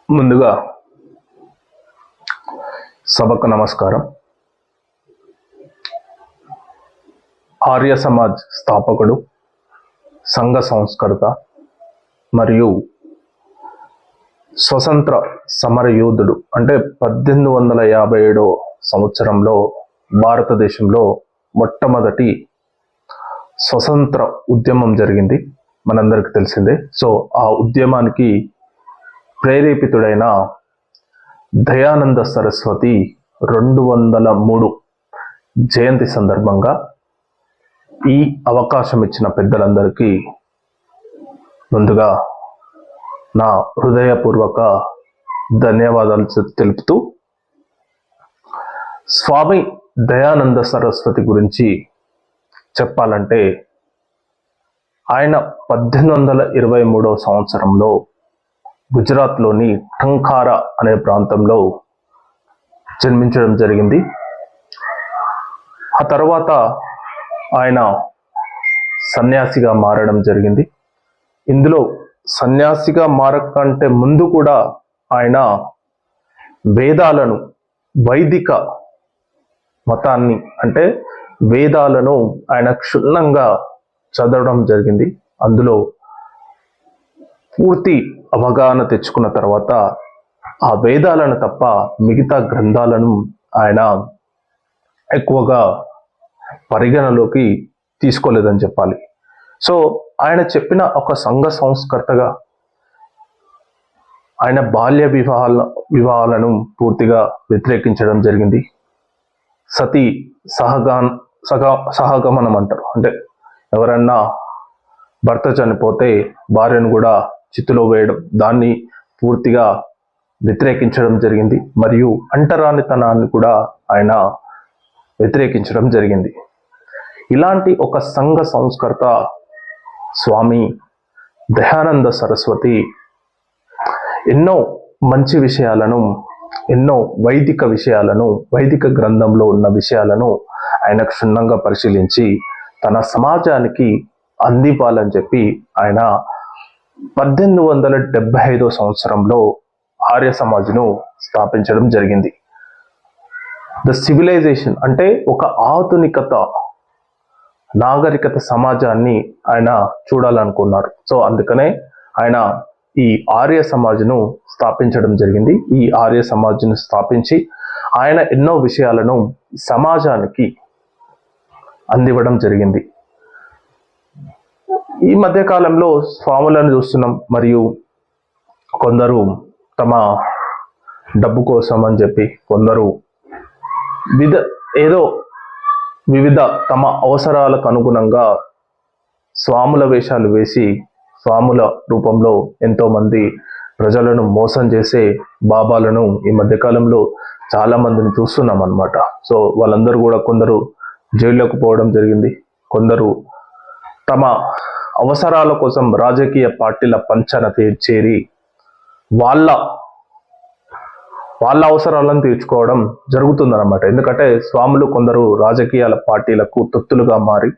ముందుగా సభకు నమస్కారం. ఆర్య సమాజ్ స్థాపకుడు, సంఘ సంస్కర్త మరియు స్వతంత్ర సమర యోధుడు. అంటే 1857 సంవత్సరంలో భారతదేశంలో మొట్టమొదటి స్వతంత్ర ఉద్యమం జరిగింది, మనందరికీ తెలిసిందే. సో ఆ ఉద్యమానికి ప్రేరేపితుడైన దయానంద సరస్వతి 203 జయంతి సందర్భంగా ఈ అవకాశం ఇచ్చిన పెద్దలందరికీ ముందుగా నా హృదయపూర్వక ధన్యవాదాలు తెలుపుతూ, స్వామి దయానంద సరస్వతి గురించి చెప్పాలంటే, ఆయన 1823 సంవత్సరంలో గుజరాత్లోని టంకారా అనే ప్రాంతంలో జన్మించడం జరిగింది. ఆ తర్వాత ఆయన సన్యాసిగా మారడం జరిగింది. ఇందులో సన్యాసిగా మారకంటే ముందు కూడా ఆయన వేదాలను, వైదిక మతాన్ని అంటే వేదాలను ఆయన క్షుణ్ణంగా చదవడం జరిగింది. అందులో పూర్తి అవగాహన తెచ్చుకున్న తర్వాత ఆ వేదాలను తప్ప మిగతా గ్రంథాలను ఆయన ఎక్కువగా పరిగణలోకి తీసుకోలేదని చెప్పాలి. సో ఆయన చెప్పిన ఒక సంఘ సంస్కర్తగా ఆయన బాల్య వివాహాలను పూర్తిగా వ్యతిరేకించడం జరిగింది. సతీ సహగమనం అంటారు, అంటే ఎవరన్నా భర్త చనిపోతే భార్యను కూడా చితిలో వేయడం, దాన్ని పూర్తిగా వ్యతిరేకించడం జరిగింది. మరియు అంటరానితనాన్ని కూడా ఆయన వ్యతిరేకించడం జరిగింది. ఇలాంటి ఒక సంఘ సంస్కర్త స్వామి దయానంద సరస్వతి ఎన్నో మంచి విషయాలను, ఎన్నో వైదిక విషయాలను, వైదిక గ్రంథంలో ఉన్న విషయాలను ఆయన క్షుణ్ణంగా పరిశీలించి తన సమాజానికి అందివ్వాలని చెప్పి ఆయన 1875 సంవత్సరంలో ఆర్య సమాజ్ను స్థాపించడం జరిగింది. ద సివిలైజేషన్ అంటే ఒక ఆధునికత, నాగరికత సమాజాన్ని ఆయన చూడాలనుకున్నారు. సో అందుకనే ఆయన ఈ ఆర్య సమాజ్ను స్థాపించడం జరిగింది. ఈ ఆర్య సమాజ్ను స్థాపించి ఆయన ఎన్నో విషయాలను సమాజానికి అందివ్వడం జరిగింది. ఈ మధ్యకాలంలో స్వాములను చూస్తున్నాం. మరియు కొందరు తమ డబ్బు కోసం అని చెప్పి, కొందరు వివిధ తమ అవసరాలకు అనుగుణంగా స్వాముల వేషాలు వేసి స్వాముల రూపంలో ఎంతోమంది ప్రజలను మోసం చేసే బాబాలను ఈ మధ్యకాలంలో చాలా మందిని చూస్తున్నాం అన్నమాట. సో వాళ్ళందరూ కూడా కొందరు జైల్లోకి పోవడం జరిగింది. కొందరు తమ అవసరాల కోసం రాజకీయ పార్టీల పంచన చేరి వాళ్ళ అవసరాలను తీర్చుకోవడం జరుగుతుందన్నమాట. ఎందుకంటే స్వాములు కొందరు రాజకీయాల పార్టీలకు తొత్తులుగా మారి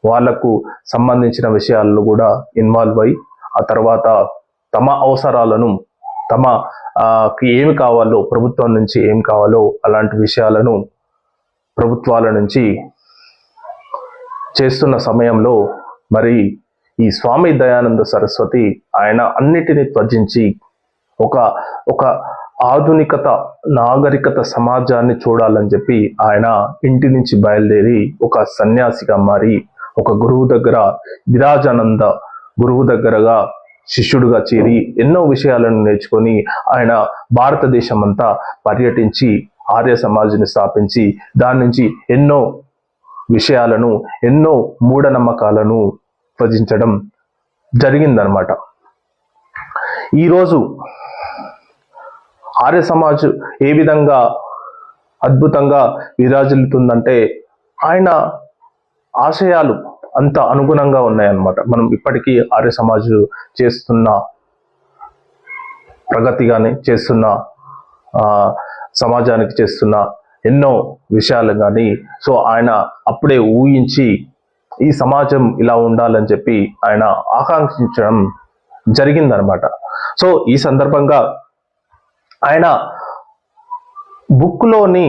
వాళ్లకు సంబంధించిన విషయాల్లో కూడా ఇన్వాల్వ్ అయ్యి, ఆ తర్వాత తమ అవసరాలను, ఏమి కావాలో, ప్రభుత్వం నుంచి ఏం కావాలో అలాంటి విషయాలను ప్రభుత్వాల నుంచి చేస్తున్న సమయంలో మరి ఈ స్వామి దయానంద సరస్వతి ఆయన అన్నిటినీ త్యజించి ఒక ఆధునికత, నాగరికత సమాజాన్ని చూడాలని చెప్పి ఆయన ఇంటి నుంచి బయలుదేరి ఒక సన్యాసిగా మారి ఒక గురువు దగ్గర, విరాజానంద గురువు దగ్గరగా శిష్యుడుగా చేరి ఎన్నో విషయాలను నేర్చుకొని ఆయన భారతదేశం అంతా పర్యటించి ఆర్య సమాజ్ని స్థాపించి దాని నుంచి ఎన్నో విషయాలను, ఎన్నో మూఢనమ్మకాలను త్యజించడం జరిగిందనమాట. ఈరోజు ఆర్య సమాజ్ ఏ విధంగా అద్భుతంగా విరాజిల్లుతుందంటే ఆయన ఆశయాలు అంత అనుగుణంగా ఉన్నాయన్నమాట. మనం ఇప్పటికీ ఆర్య సమాజ్ చేస్తున్న ప్రగతి కానీ, చేస్తున్న సమాజానికి చేస్తున్న ఎన్నో విషయాలు కానీ, సో ఆయన అప్పుడే ఊహించి ఈ సమాజం ఇలా ఉండాలని చెప్పి ఆయన ఆకాంక్షించడం జరిగిందనమాట. సో ఈ సందర్భంగా ఆయన బుక్లోని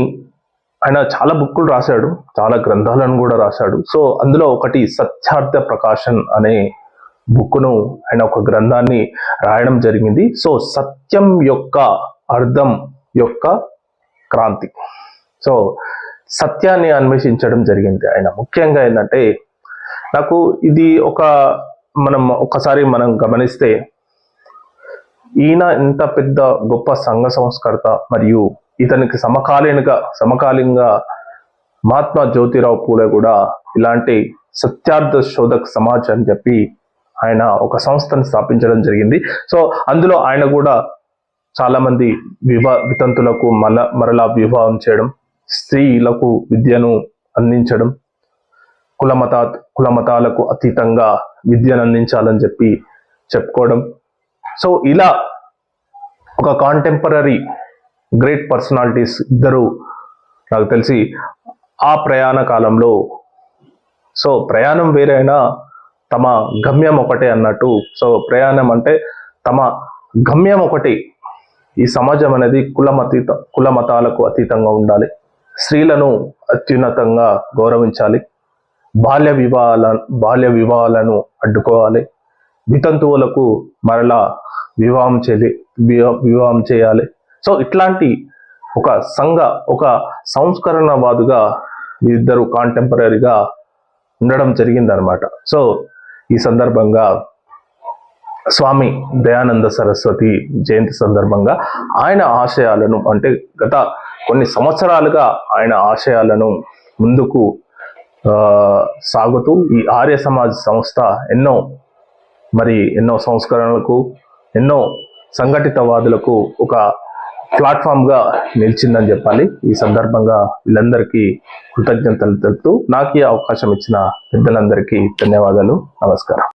ఆయన చాలా బుక్కులు రాశాడు, చాలా గ్రంథాలను కూడా రాశాడు. సో అందులో ఒకటి సత్యార్థ ప్రకాశన్ అనే బుక్ను ఆయన ఒక గ్రంథాన్ని రాయడం జరిగింది. సో సత్యం యొక్క అర్థం యొక్క క్రాంతి. సో సత్యాన్ని అన్వేషించడం జరిగింది ఆయన. ముఖ్యంగా ఏంటంటే నాకు ఇది ఒకసారి మనం గమనిస్తే ఈయన ఇంత పెద్ద గొప్ప సంఘ సంస్కర్త మరియు ఇతనికి సమకాలీనంగా మహాత్మా జ్యోతిరావు పూలే కూడా ఇలాంటి సత్యార్థ శోధక్ సమాజ్ అని చెప్పి ఆయన ఒక సంస్థను స్థాపించడం జరిగింది. సో అందులో ఆయన కూడా చాలా మంది వితంతులకు మరలా వివాహం చేయడం, స్త్రీలకు విద్యను అందించడం, కుల మతాలకు అతీతంగా విద్యను అందించాలని చెప్పి చెప్పుకోవడం. సో ఇలా ఒక కాంటెంపరీ గ్రేట్ పర్సనాలిటీస్ ఇద్దరు నాకు తెలిసి ఆ ప్రయాణ కాలంలో, సో ప్రయాణం వేరైనా తమ గమ్యం ఒకటే అన్నట్టు. సో ప్రయాణం అంటే తమ గమ్యం ఒకటి. ఈ సమాజం అనేది కుల మతాలకు అతీతంగా ఉండాలి, స్త్రీలను అత్యున్నతంగా గౌరవించాలి, బాల్య వివాహాలను అడ్డుకోవాలి, వితంతువులకు మరలా వివాహం చేయాలి. సో ఇట్లాంటి ఒక సంస్కరణవాదుగా ఇద్దరు కాంటెంపరీగా ఉండడం జరిగిందనమాట. సో ఈ సందర్భంగా స్వామి దయానంద సరస్వతి జయంతి సందర్భంగా ఆయన ఆశయాలను, అంటే గత కొన్ని సంవత్సరాలుగా ఆయన ఆశయాలను ముందుకు సాగుతూ ఈ ఆర్య సమాజ్ సంస్థ ఎన్నో సంస్కరణలకు, ఎన్నో సంఘటితవాదులకు ఒక ప్లాట్ఫామ్గా నిలిచిందని చెప్పాలి. ఈ సందర్భంగా వీళ్ళందరికీ కృతజ్ఞతలు తెలుపుతూ నాకు ఈ అవకాశం ఇచ్చిన పెద్దలందరికీ ధన్యవాదాలు. నమస్కారం.